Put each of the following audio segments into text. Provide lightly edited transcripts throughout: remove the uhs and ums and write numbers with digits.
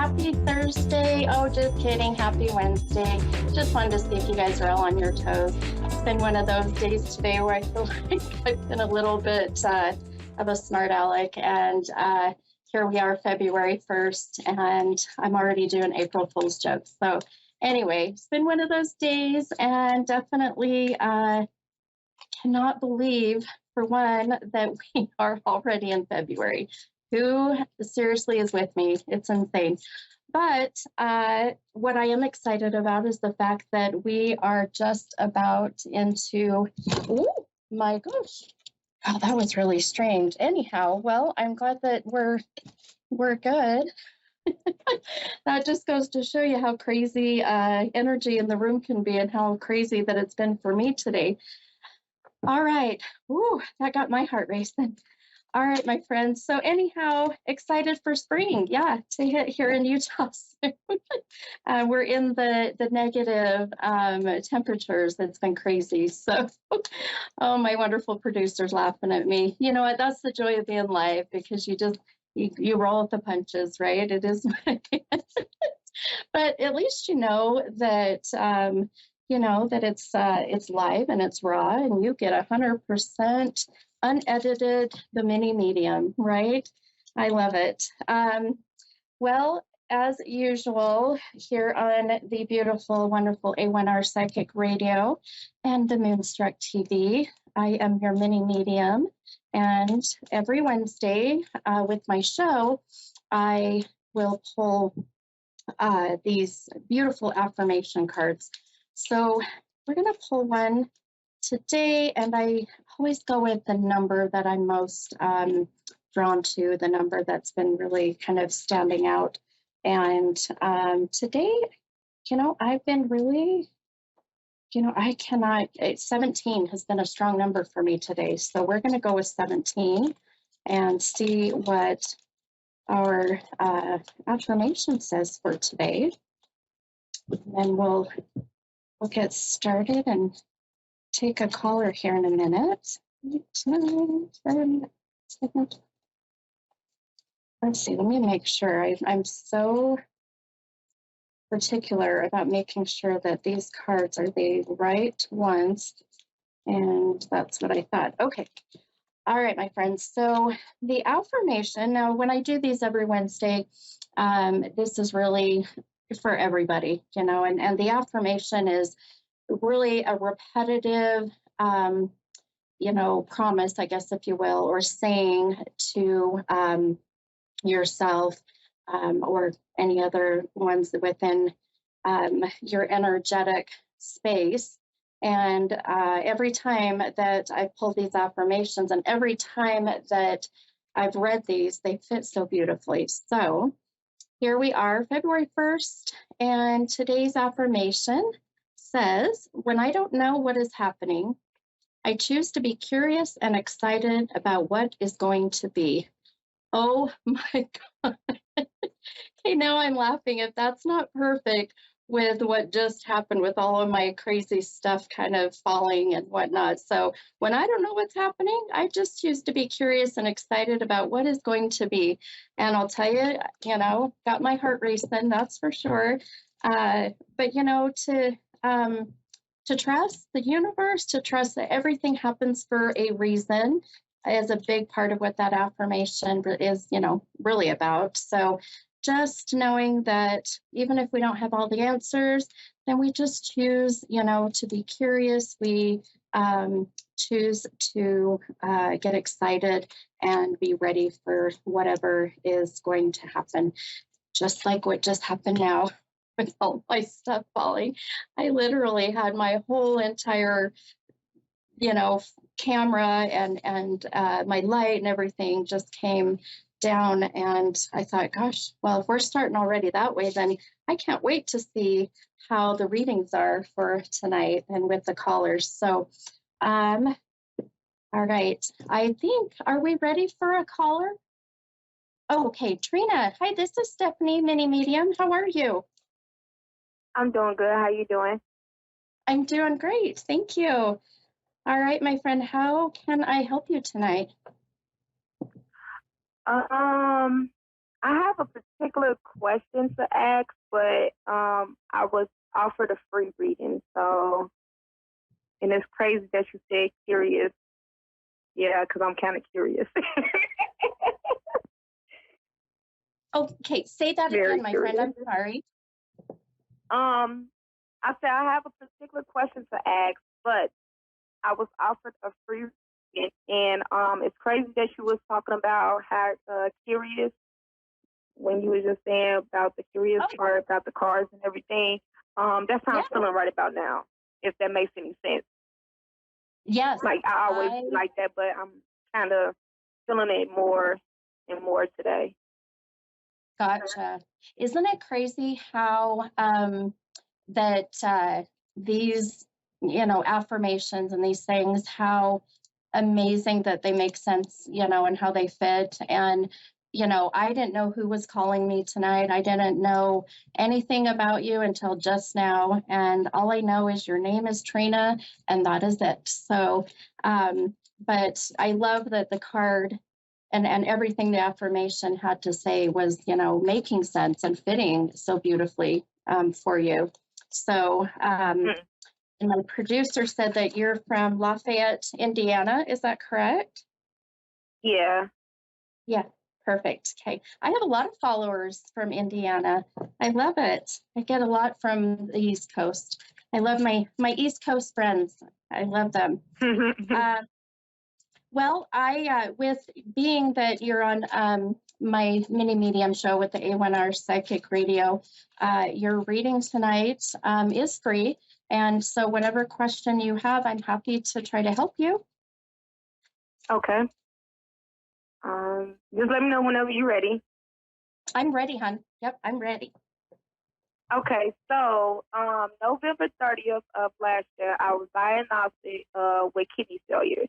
Happy Thursday. Oh, just kidding. Happy Wednesday. Just wanted to see if you guys are all on your toes. It's been one of those days today where I feel like I've been a little bit of a smart aleck. And here we are, February 1st, and I'm already doing April Fool's jokes. So anyway, it's been one of those days, and definitely cannot believe, for one, that we are already in February. Who seriously is with me? It's insane. But what I am excited about is the fact that we are just about into, oh my gosh, oh, that was really strange. Anyhow, well, I'm glad that we're good. That just goes to show you how crazy energy in the room can be and how crazy that it's been for me today. All right. Ooh, that got my heart racing. All right, my friends. So anyhow, excited for spring. Yeah, to hit here in Utah soon. We're in the negative temperatures. It's been crazy. So, oh, my wonderful producer's laughing at me. You know what? That's the joy of being live, because you roll with the punches, right? It is what it is. But at least that it's live and it's raw, and you get 100% unedited, the mini medium, right? I love it. Well, as usual, here on the beautiful, wonderful A1R Psychic Radio and the Moonstruck TV, I am your mini medium. And every Wednesday with my show, I will pull these beautiful affirmation cards. So we're going to pull one today, and I always go with the number that I'm most drawn to, the number that's been really kind of standing out. And today, I've been really, I cannot, 17 has been a strong number for me today. So we're going to go with 17 and see what our affirmation says for today. And we'll get started and take a caller here in a minute. Let's see, let me make sure. I'm so particular about making sure that these cards are the right ones. And that's what I thought. Okay. All right, my friends. So the affirmation, now when I do these every Wednesday, this is really for everybody, and the affirmation is really a repetitive, promise, I guess, if you will, or saying to yourself or any other ones within your energetic space. And every time that I pull these affirmations, and every time that I've read these, they fit so beautifully. So here we are, February 1st, and today's affirmation says, when I don't know what is happening, I choose to be curious and excited about what is going to be. Oh my God. Okay, now I'm laughing. If that's not perfect with what just happened with all of my crazy stuff kind of falling and whatnot. So when I don't know what's happening, I just choose to be curious and excited about what is going to be. And I'll tell you, got my heart racing, that's for sure. But to trust the universe, to trust that everything happens for a reason, is a big part of what that affirmation is, really about. So just knowing that even if we don't have all the answers, then we just choose, to be curious. We choose to get excited and be ready for whatever is going to happen. Just like what just happened now with all my stuff falling. I literally had my whole entire, camera and my light and everything just came down, and I thought, gosh, well, if we're starting already that way, then I can't wait to see how the readings are for tonight and with the callers. So all right, I think, are we ready for a caller? Oh, okay, Trina, hi, this is Stephanie, mini medium. How are you? I'm doing good. How you doing? I'm doing great, thank you. All right, my friend, how can I help you tonight? I have a particular question to ask, but I was offered a free reading, so and it's crazy that you said curious. Yeah, because I'm kind of curious. Okay, say that Very again, my friend. curious. I'm sorry. Um, I said I have a particular question to ask, but I was offered a free reading, and it's crazy that you was talking about how curious when you were just saying about the curious Oh, part about the cars and everything. That's how yeah. I'm feeling right about now. If that makes any sense. Yes, Like I always I be like that, but I'm kind of feeling it more and more today. gotcha. Isn't it crazy how that these, affirmations and these things, how amazing that they make sense, and how they fit. And, I didn't know who was calling me tonight. I didn't know anything about you until just now. And all I know is your name is Trina, and that is it. So, but I love that the card and everything the affirmation had to say was, making sense and fitting so beautifully for you. So, Mm, and my producer said that you're from Lafayette, Indiana. Is that correct? yeah. Yeah, perfect. Okay. I have a lot of followers from Indiana. I love it. I get a lot from the East Coast. I love my East Coast friends. I love them. Uh, well, with being that you're on my mini medium show with the A1R Psychic Radio, your reading tonight is free. And so, whatever question you have, I'm happy to try to help you. Okay. Just let me know whenever you're ready. I'm ready, hon. Yep, I'm ready. Okay, so November 30th of last year, I was diagnosed with kidney failure,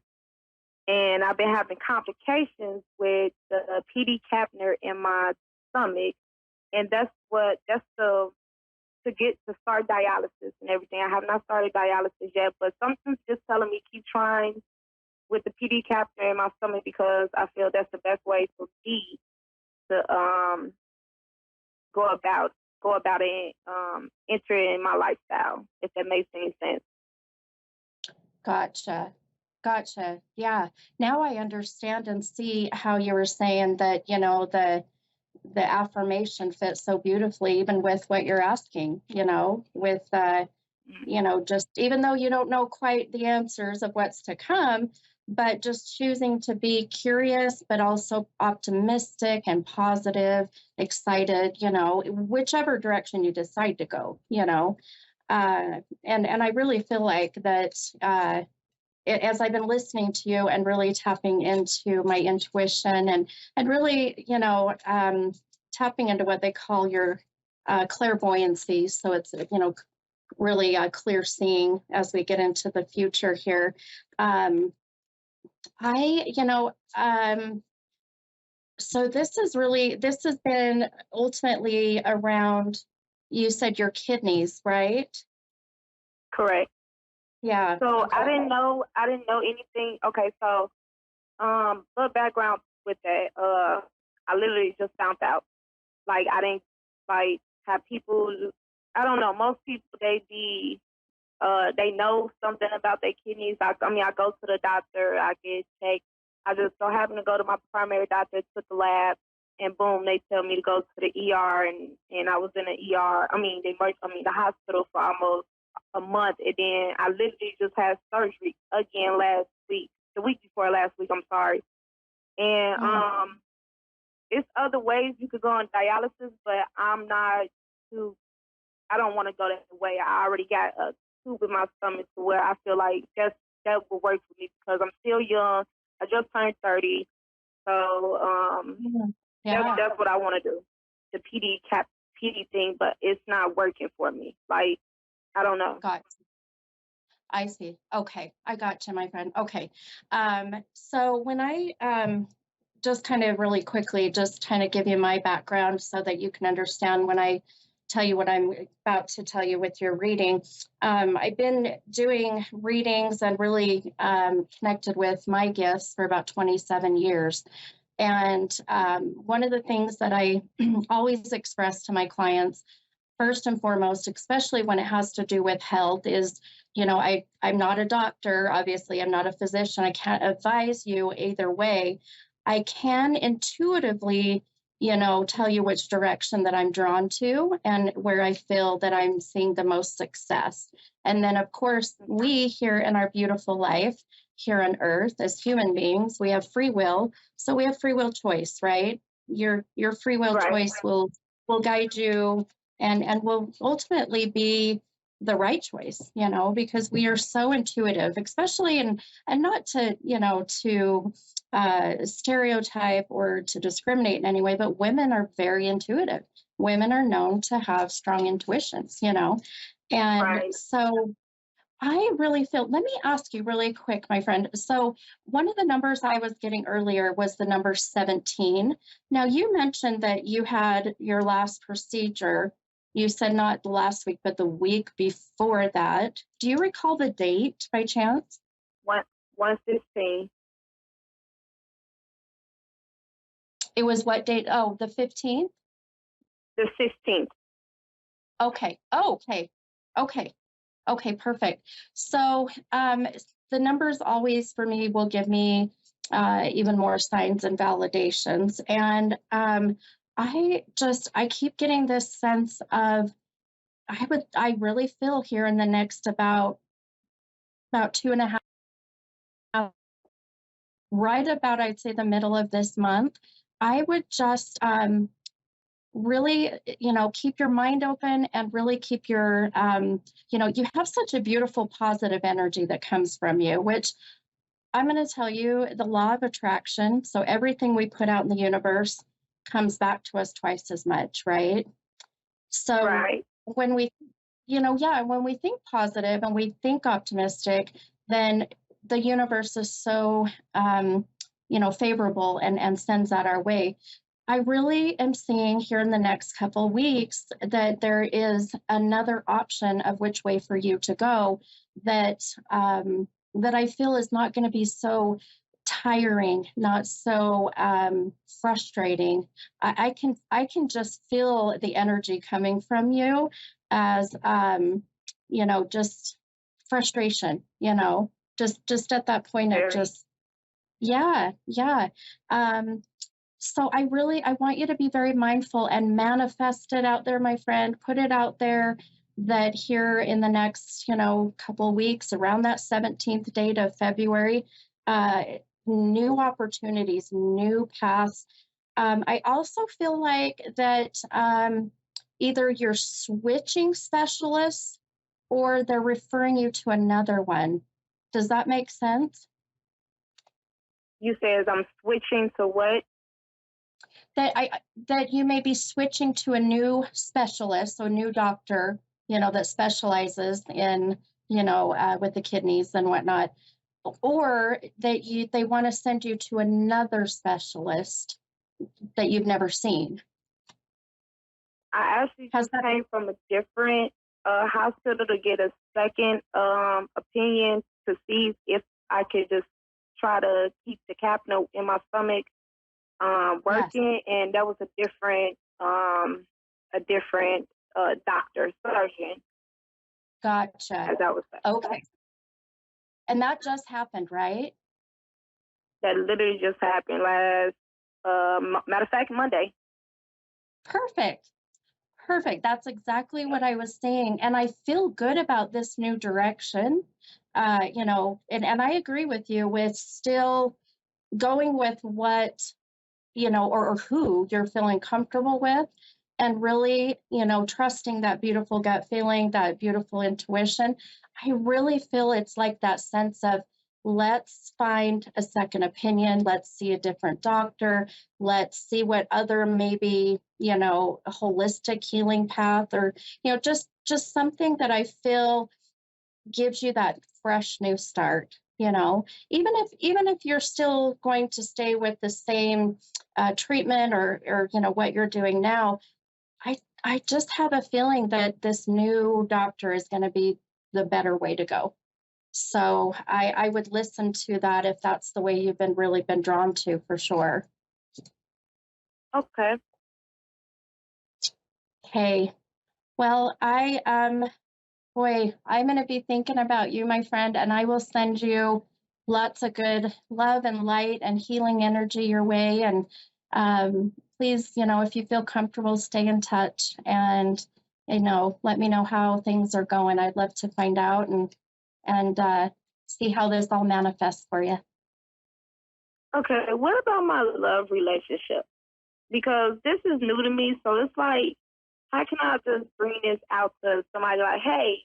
and I've been having complications with the PD capner in my stomach, and that's to get to start dialysis and everything. I have not started dialysis yet, but something's just telling me keep trying with the PD capner in my stomach because I feel that's the best way for me to go about it, enter it in my lifestyle, if that makes any sense. Gotcha. Gotcha. Yeah. Now I understand and see how you were saying that, the affirmation fits so beautifully, even with what you're asking, with just even though you don't know quite the answers of what's to come, but just choosing to be curious, but also optimistic and positive, excited, whichever direction you decide to go, and I really feel like that as I've been listening to you and really tapping into my intuition and really, tapping into what they call your clairvoyancy. So it's, really clear seeing as we get into the future here. Um, I, so this has been ultimately around, you said your kidneys, right? Correct. Yeah. So Okay. I didn't know anything. Okay, so little background with that. I literally just found out. Like I didn't like have people. I don't know. Most people they know something about their kidneys. I mean, I go to the doctor, I get checked. I just so happen to go to my primary doctor, took the lab, and boom, they tell me to go to the ER, and I was in the ER. I mean, the hospital for almost a month, and then I literally just had surgery again last week, the week before last week. I'm sorry, and Mm, it's other ways you could go on dialysis, but I'm not too I don't want to go that way. I already got a tube in my stomach to where I feel like that will work for me because I'm still young. I just turned 30, so mm. that's Yeah. that's what I want to do, the PD thing, but it's not working for me. Like I don't know. Got I see. Okay. I got you, my friend. Okay. So when I just kind of really quickly, just kind of give you my background so that you can understand when I tell you what I'm about to tell you with your reading. I've been doing readings and really connected with my gifts for about 27 years. And one of the things that I always express to my clients, first and foremost, especially when it has to do with health, is, I'm not a doctor. Obviously, I'm not a physician. I can't advise you either way. I can intuitively, tell you which direction that I'm drawn to and where I feel that I'm seeing the most success. And then, of course, we here in our beautiful life here on earth as human beings, we have free will. So we have free will choice, right? Your free will Right. choice will guide you and will ultimately be the right choice, because we are so intuitive, especially and not to, to stereotype or to discriminate in any way, but women are very intuitive. Women are known to have strong intuitions, and Right. so I really feel, let me ask you really quick, my friend. So, one of the numbers I was getting earlier was the number 17. Now, you mentioned that you had your last procedure. You said not the last week, but the week before that. Do you recall the date by chance? 116. It was what date? Oh, the 15th? The 16th. Okay. Oh, okay. Okay. Okay, perfect. So the numbers always for me will give me even more signs and validations. And I keep getting this sense of I really feel here in the next about 2.5, right about I'd say the middle of this month, I would just really, keep your mind open and really keep your, you have such a beautiful positive energy that comes from you, which I'm going to tell you the law of attraction. So everything we put out in the universe comes back to us twice as much, right? So Right. when we, when we think positive and we think optimistic, then the universe is so, favorable and sends that our way. I really am seeing here in the next couple weeks that there is another option of which way for you to go that that I feel is not going to be so tiring, not so frustrating. I can just feel the energy coming from you as just frustration, just at that point of Very. just yeah, yeah. Um, so I want you to be very mindful and manifest it out there, my friend. Put it out there that here in the next, couple of weeks, around that 17th date of February, uh, new opportunities, new paths. I also feel like that either you're switching specialists or they're referring you to another one. Does that make sense? You says I'm switching to what? That you may be switching to a new specialist, so a new doctor, that specializes in, with the kidneys and whatnot, or that they want to send you to another specialist that you've never seen. I actually Has just that? came from a different hospital to get a second opinion to see if I could just try to keep the cap note in my stomach Yes. working, and that was a different doctor surgeon, Gotcha. as I was saying. Okay. And that just happened, right? That literally just happened last, matter of fact, Monday. Perfect. Perfect. That's exactly what I was saying. And I feel good about this new direction. And I agree with you with still going with what, or who you're feeling comfortable with and really, trusting that beautiful gut feeling, that beautiful intuition. I really feel it's like that sense of let's find a second opinion, let's see a different doctor, let's see what other maybe, a holistic healing path or, just something that I feel gives you that fresh new start, even if you're still going to stay with the same treatment or what you're doing now. I just have a feeling that this new doctor is going to be the better way to go. So I would listen to that if that's the way you've been really been drawn to, for sure. Okay. Okay. Well, boy, I'm going to be thinking about you, my friend, and I will send you lots of good love and light and healing energy your way. And please, if you feel comfortable, stay in touch and, let me know how things are going. I'd love to find out and see how this all manifests for you. Okay. What about my love relationship? Because this is new to me, so it's like, how can I just bring this out to somebody like, hey,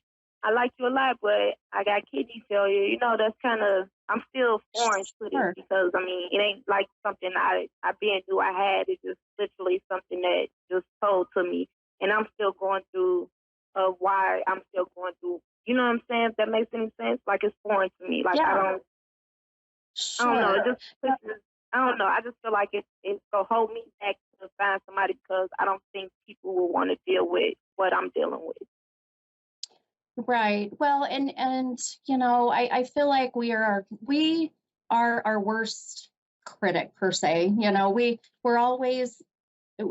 I like you a lot, but I got kidney failure. That's kind of, I'm still foreign to this Sure. because, I mean, it ain't like something I been through. I had. It's just literally something that just told to me. And I'm still going through why I'm still going through. You know what I'm saying? If that makes any sense? Like, it's foreign to me. Like, Yeah, I don't know. It sure. just pushes. I don't know. I just feel like it's gonna hold me back to find somebody because I don't think people will want to deal with what I'm dealing with. Right. Well, and I feel like we are our worst critic per se. We're always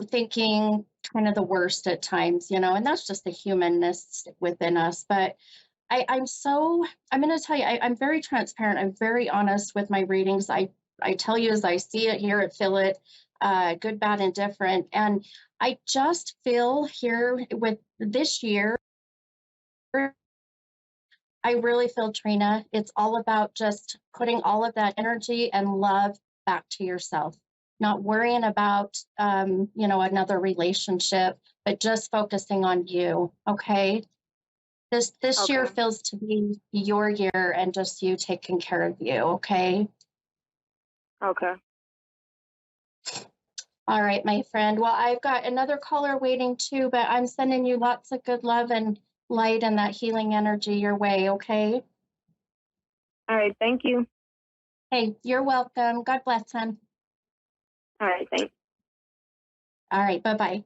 thinking kind of the worst at times, and that's just the humanness within us. But I'm going to tell you, I'm very transparent. I'm very honest with my readings. I tell you as I see it, hear it, feel it, good, bad, and different. And I just feel here with this year, I really feel, Trina, it's all about just putting all of that energy and love back to yourself, not worrying about, another relationship, but just focusing on you. Okay. This year Okay. feels to be your year and just you taking care of you. Okay. Okay. All right, my friend. Well, I've got another caller waiting too, but I'm sending you lots of good love and light and that healing energy your way. Okay. All right. Thank you. Hey, you're welcome. God bless, hon. All right. Thanks. All right. Bye bye.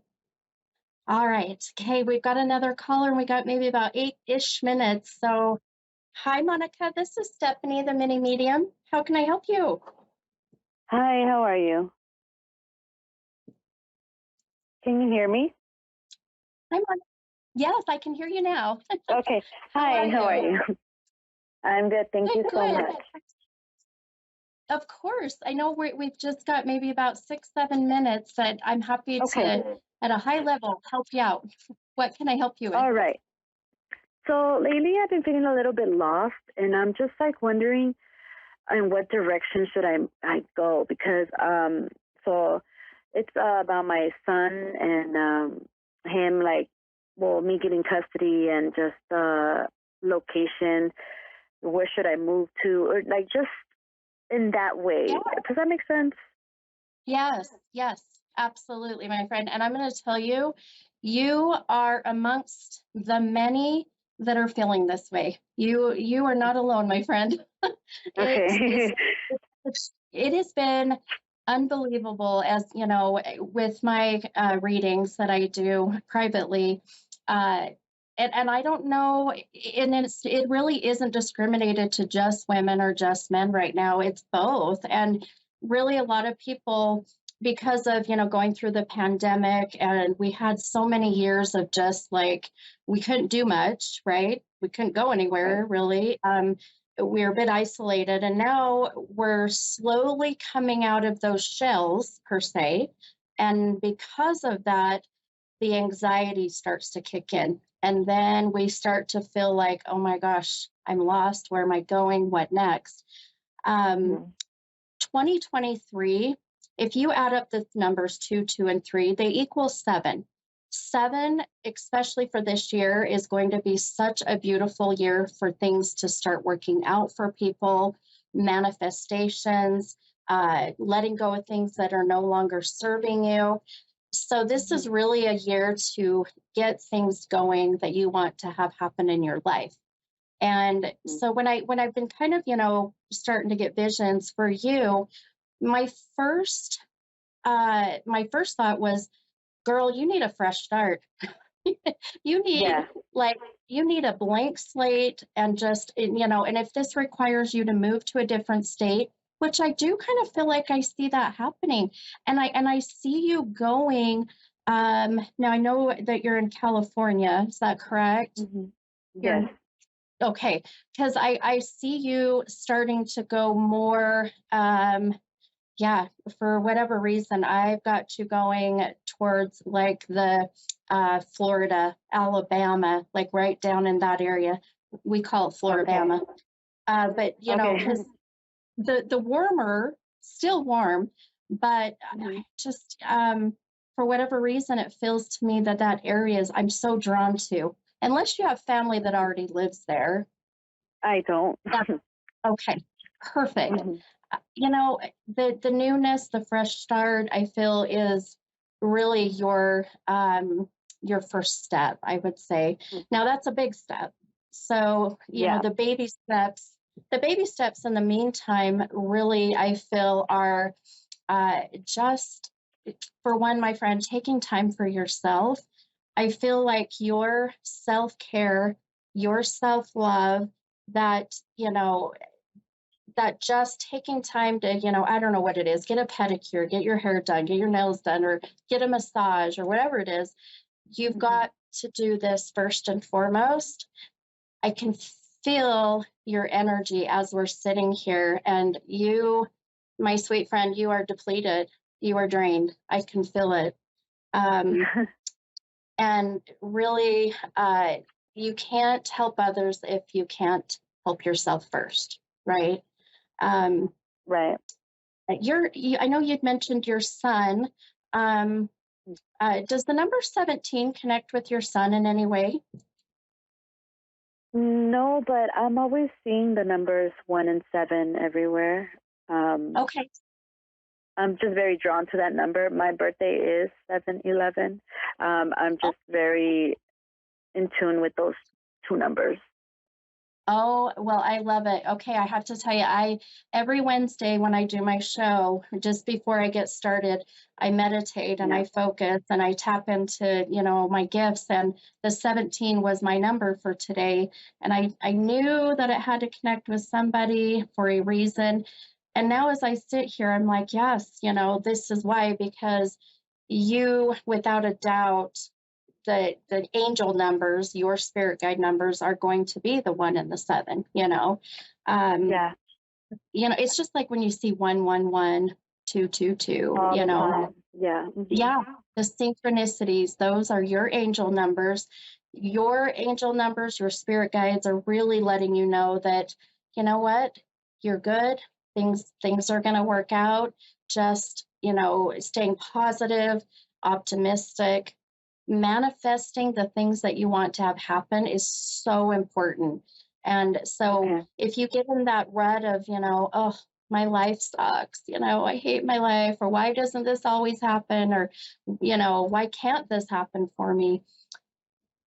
All right. Okay. We've got another caller and we got maybe about 8-ish minutes. So, hi, Monica. This is Stephanie, the mini medium. How can I help you? Hi, how are you? Can you hear me? Hi, Monica. Yes, I can hear you now. Okay. How are Hi, how are you? you? I'm good. Thank Good, you so good. much. Of course. I know we've just got maybe about 6-7 minutes, but I'm happy Okay. to, at a high level, help you out. What can I help you with? All right. So lately I've been feeling a little bit lost and I'm just like wondering in what direction should I go because so it's about my son and him like well me getting custody and just location where should I move to or like just in that way. Yeah. Does that make sense? Yes, yes, absolutely, my friend. And I'm going to tell you, you are amongst the many that are feeling this way. You are not alone, my friend. It's Okay. it's it has been unbelievable, as with my readings that I do privately. Uh, and I don't know, and it really isn't discriminated to just women or just men right now. It's both. And really a lot of people, because of going through the pandemic, and we had so many years of just like we couldn't do much, right? We couldn't go Right. anywhere really. We're a bit isolated, and now we're slowly coming out of those shells per se, and because of that the anxiety starts to kick in, and then we start to feel like, oh my gosh, I'm lost, where am I going, what next? um, Mhm. 2023, if you add up the numbers 2, 2, and 3, they equal 7. 7, especially for this year, is going to be such a beautiful year for things to start working out for people, manifestations, letting go of things that are no longer serving you. So this is Mhm. really a year to get things going that you want to have happen in your life. And Mhm. so when I've been kind of, starting to get visions for you, my first my first thought was, girl, you need a fresh start. You need Yeah. like you need a blank slate, and just and if this requires you to move to a different state, which I do kind of feel like I see that happening. And I see you going, now I know that you're in California, is that correct? Hmm. You're Yes. in, okay, because I see you starting to go more, yeah, for whatever reason, I've got you going towards like the Florida, Alabama, like right down in that area. We call it Okay. Floribama. But you know, Okay. because the warmer, still warm, but Hmm. I just for whatever reason, it feels to me that that area is I'm so drawn to. Unless you have family that already lives there. I don't. That's okay. Perfect. Hmm. You know, the newness, the fresh start, I feel is really your first step, I would say. Now that's a big step. So, you know, Yeah. the baby steps in the meantime, really, I feel are just for one, my friend, taking time for yourself. I feel like your self care, your self love, that, you know, that just taking time to, you know, I don't know what it is, get a pedicure, get your hair done, get your nails done, or get a massage or whatever it is, you've Hmm. got to do this first and foremost. I can feel your energy as we're sitting here, and you, my sweet friend, you are depleted, you are drained. I can feel it. Um, and really, you can't help others if you can't help yourself first, right? Um, Right. I know you'd mentioned your son. Um, does the number 17 connect with your son in any way? No, but I'm always seeing the numbers 1 and 7 everywhere. Um, Okay. I'm just very drawn to that number. My birthday is 7/11. I'm just very in tune with those two numbers. Oh, well, I love it. Okay, I have to tell you, I every Wednesday when I do my show, just before I get started, I meditate and Yeah. I focus and I tap into, you know, my gifts. And the 17 was my number for today. And I knew that it had to connect with somebody for a reason. And now as I sit here, I'm like, yes, you know, this is why, because you, without a doubt, the angel numbers, your spirit guide numbers are going to be the 1 and the 7, you know. Um, Yeah. you know, it's just like when you see 111, 222, All you the know. time. Yeah. Hmm. Yeah, the synchronicities, those are your angel numbers. Your angel numbers, your spirit guides are really letting you know that, you know what, you're good. Things are gonna work out. Just, you know, staying positive, optimistic, manifesting the things that you want to have happen is so important. And so Okay. if you get in that rut of, you know, oh, my life sucks, you know, I hate my life, or why doesn't this always happen, or, you know, why can't this happen for me?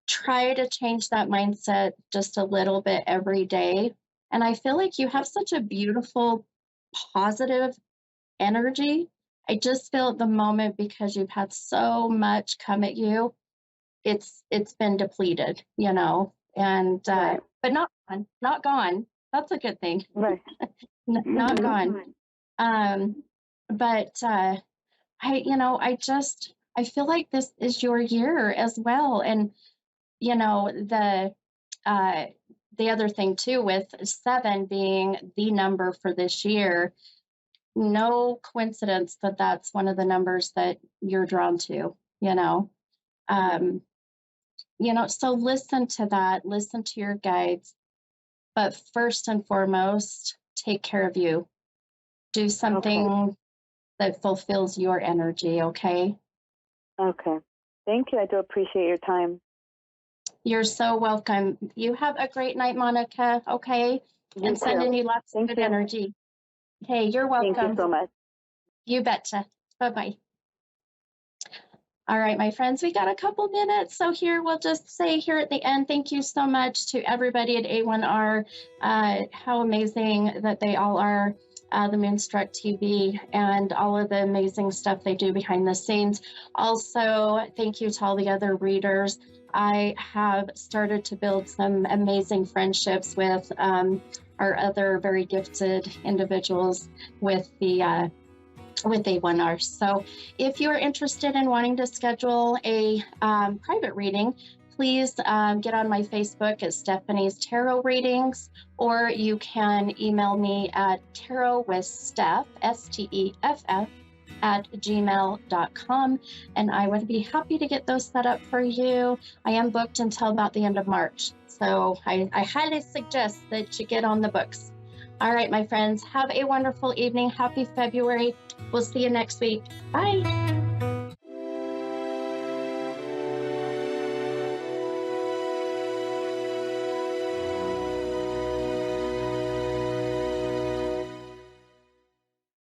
Try to change that mindset just a little bit every day. And I feel like you have such a beautiful, positive energy. I just feel at the moment, because you've had so much come at you, it's been depleted, you know, and Right. but not gone, not gone. That's a good thing. Right. Not Hmm. gone. Um, but you know, I feel like this is your year as well. And, you know, uh, the other thing too, with 7 being the number for this year, no coincidence that that's one of the numbers that you're drawn to, you know. Hmm. Um, you know, so listen to that, listen to your guides, but first and foremost, take care of you. Do Okay. something that fulfills your energy, okay? Okay. Thank you. I do appreciate your time. You're so welcome. You have a great night, Monica, okay? You And sending too. you lots of Thank good you. energy. Okay, you're Thank you welcome. so much. You betcha. Bye-bye. All right, my friends, we got a couple minutes. So here we'll just say here at the end, thank you so much to everybody at A1R. How amazing that they all are, the Moonstruck TV, and all of the amazing stuff they do behind the scenes. Also, thank you to all the other readers. I have started to build some amazing friendships with are other very gifted individuals with A1R. So if you're interested in wanting to schedule a private reading, please get on my Facebook at Stephanie's Tarot Readings, or you can email me at tarotwithsteph, STEFF, at gmail.com, and I would be happy to get those set up for you. I am booked until about the end of March, so I highly suggest that you get on the books. All right, my friends, have a wonderful evening. Happy February. We'll see you next week. Bye.